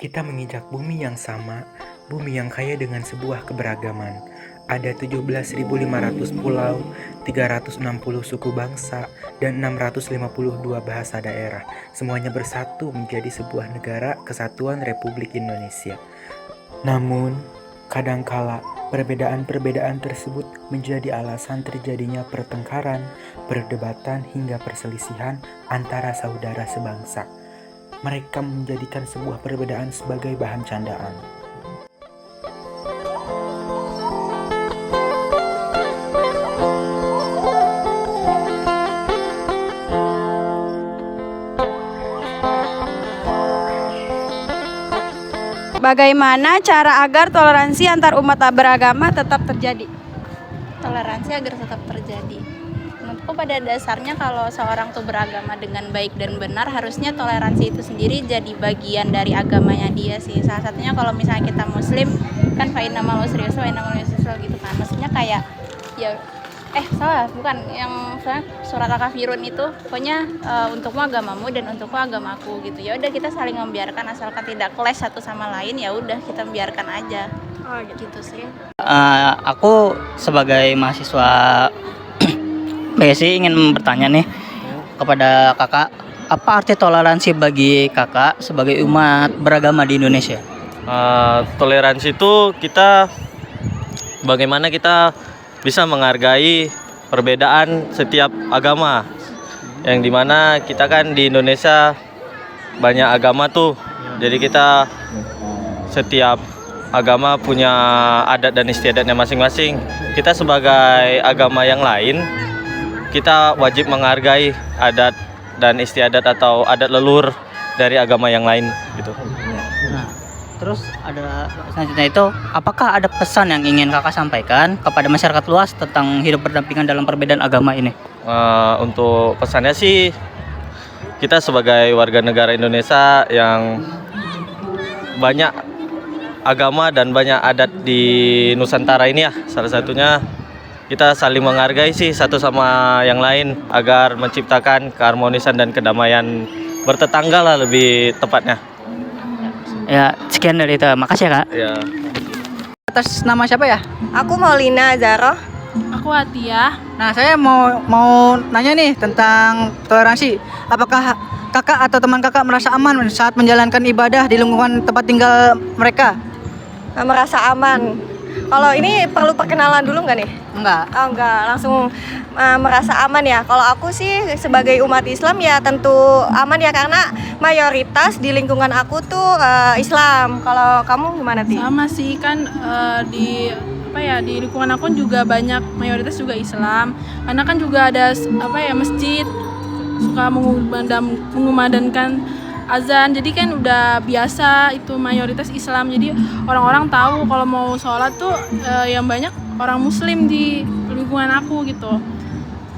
Kita menginjak bumi yang sama, bumi yang kaya dengan sebuah keberagaman. Ada 17.500 pulau, 360 suku bangsa, dan 652 bahasa daerah. Semuanya bersatu menjadi sebuah negara kesatuan Republik Indonesia. Namun, kadangkala perbedaan-perbedaan tersebut menjadi alasan terjadinya pertengkaran, perdebatan, hingga perselisihan antara saudara sebangsa. Mereka menjadikan sebuah perbedaan sebagai bahan candaan. Bagaimana cara agar toleransi antar umat beragama tetap terjadi? Toleransi agar tetap terjadi. Menurutku pada dasarnya kalau seorang tuh beragama dengan baik dan benar, harusnya toleransi itu sendiri jadi bagian dari agamanya dia sih. Salah satunya kalau misalnya kita muslim kan fa innamal usri yusra wa innamal usri yusra gitu kan. Maksudnya kayak ya salah, bukan yang surat Al-Kafirun itu pokoknya untukmu agamamu dan untukku agamaku gitu. Ya udah kita saling membiarkan asalkan tidak clash satu sama lain, ya udah kita biarkan aja. Gitu sih. Aku sebagai mahasiswa PSI ingin bertanya nih kepada kakak, apa arti toleransi bagi kakak sebagai umat beragama di Indonesia? Toleransi itu bagaimana kita bisa menghargai perbedaan setiap agama, yang dimana kita kan di Indonesia banyak agama tuh, jadi kita setiap agama punya adat dan istiadatnya masing-masing. Kita sebagai agama yang lain, kita wajib menghargai adat dan istiadat atau adat leluhur dari agama yang lain gitu. Nah, terus ada selanjutnya itu, apakah ada pesan yang ingin kakak sampaikan kepada masyarakat luas tentang hidup berdampingan dalam perbedaan agama ini? Untuk pesannya sih, kita sebagai warga negara Indonesia yang banyak agama dan banyak adat di Nusantara ini ya, salah satunya kita saling menghargai sih satu sama yang lain agar menciptakan keharmonisan dan kedamaian bertetangga lah lebih tepatnya. Ya, sekian dari itu. Makasih ya, Kak. Ya. Atas nama siapa ya? Aku Maulina Zaro. Aku Atia. Nah, saya mau nanya nih tentang toleransi. Apakah kakak atau teman kakak merasa aman saat menjalankan ibadah di lingkungan tempat tinggal mereka? Merasa aman. Kalau ini perlu perkenalan dulu nggak nih? Enggak. Oh enggak, langsung merasa aman ya. Kalau aku sih sebagai umat Islam ya tentu aman ya, karena mayoritas di lingkungan aku tuh Islam. Kalau kamu gimana Ti? Sama sih kan, di lingkungan aku juga banyak mayoritas juga Islam, karena kan juga ada masjid suka mengumandangkan azan, jadi kan udah biasa itu mayoritas Islam, jadi orang-orang tahu kalau mau sholat tuh yang banyak orang Muslim di lingkungan aku gitu.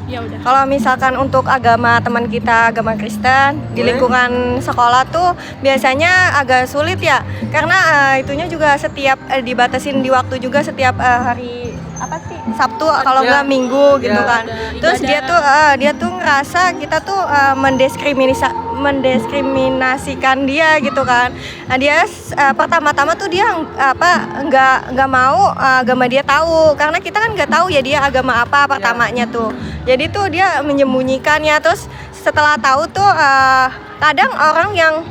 Ya udah. Kalau misalkan untuk agama teman kita, agama Kristen di lingkungan sekolah tuh biasanya agak sulit ya, karena itunya juga setiap dibatasin di waktu juga setiap hari Sabtu kalau nggak Minggu gitu kan. Terus dia tuh ngerasa kita tuh mendiskriminasikan dia gitu kan. Nah, dia pertama-tama tuh dia nggak mau agama dia tahu, karena kita kan nggak tahu ya dia agama apa pertamanya tuh. Jadi tuh dia menyembunyikannya. Terus setelah tahu tuh kadang orang yang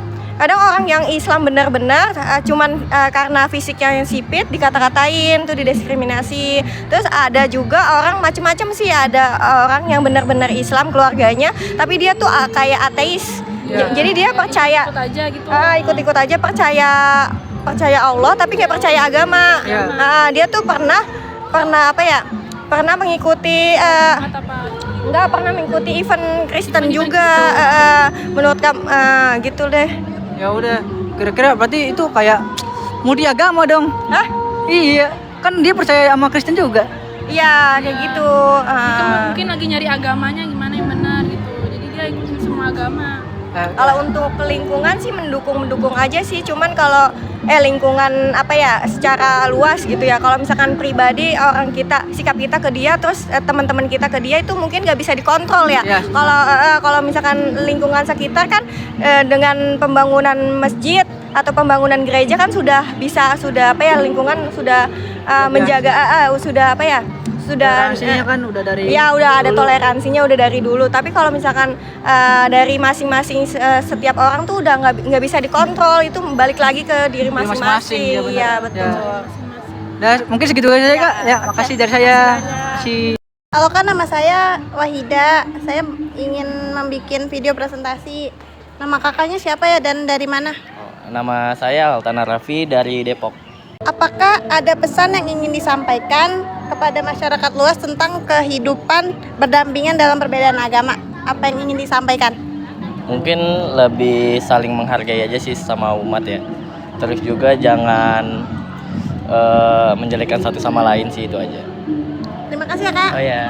Islam benar-benar cuman karena fisiknya yang sipit dikata-katain tuh, didiskriminasi. Terus ada juga orang macam-macam sih, ada orang yang benar-benar Islam keluarganya tapi dia tuh kayak ateis. Jadi dia percaya ikut aja gitu. Ikut-ikut aja, percaya Allah tapi kayak percaya agama. Dia tuh pernah mengikuti pernah mengikuti event Kristen juga. Menurut kamu gitu deh. Ya udah, kira-kira berarti itu kayak mau agama dong. Hah? Iya, kan dia percaya sama Kristen juga. Iya, kayak gitu. Mungkin lagi nyari agamanya gimana yang benar gitu, jadi dia ikutin semua agama. Kalau untuk lingkungan sih mendukung aja sih, cuman kalau lingkungan apa ya secara luas gitu ya. Kalau misalkan pribadi orang kita, sikap kita ke dia, terus teman-teman kita ke dia itu mungkin nggak bisa dikontrol ya. Ya. Kalau misalkan lingkungan sekitar kan dengan pembangunan masjid atau pembangunan gereja kan sudah apa ya, lingkungan sudah menjaga sudah apa ya, sudah Toleransinya kan udah dari ya udah ada dulu. toleransinya udah dari dulu. Tapi kalau misalkan dari masing-masing setiap orang tuh udah nggak bisa dikontrol, itu balik lagi ke diri masing-masing. ya benar. Iya betul. Ya. Nah, mungkin segitu aja Kak. Ya, makasih dari saya. Si Halo Kak, nama saya Wahida. Saya ingin membuat video presentasi. Nama kakaknya siapa ya dan dari mana? Nama saya Altana Raffi dari Depok. Apakah ada pesan yang ingin disampaikan kepada masyarakat luas tentang kehidupan berdampingan dalam perbedaan agama? Apa yang ingin disampaikan? Mungkin lebih saling menghargai aja sih sama umat ya. Terus juga jangan menjelekkan satu sama lain sih, itu aja. Terima kasih ya Kak. Oh ya.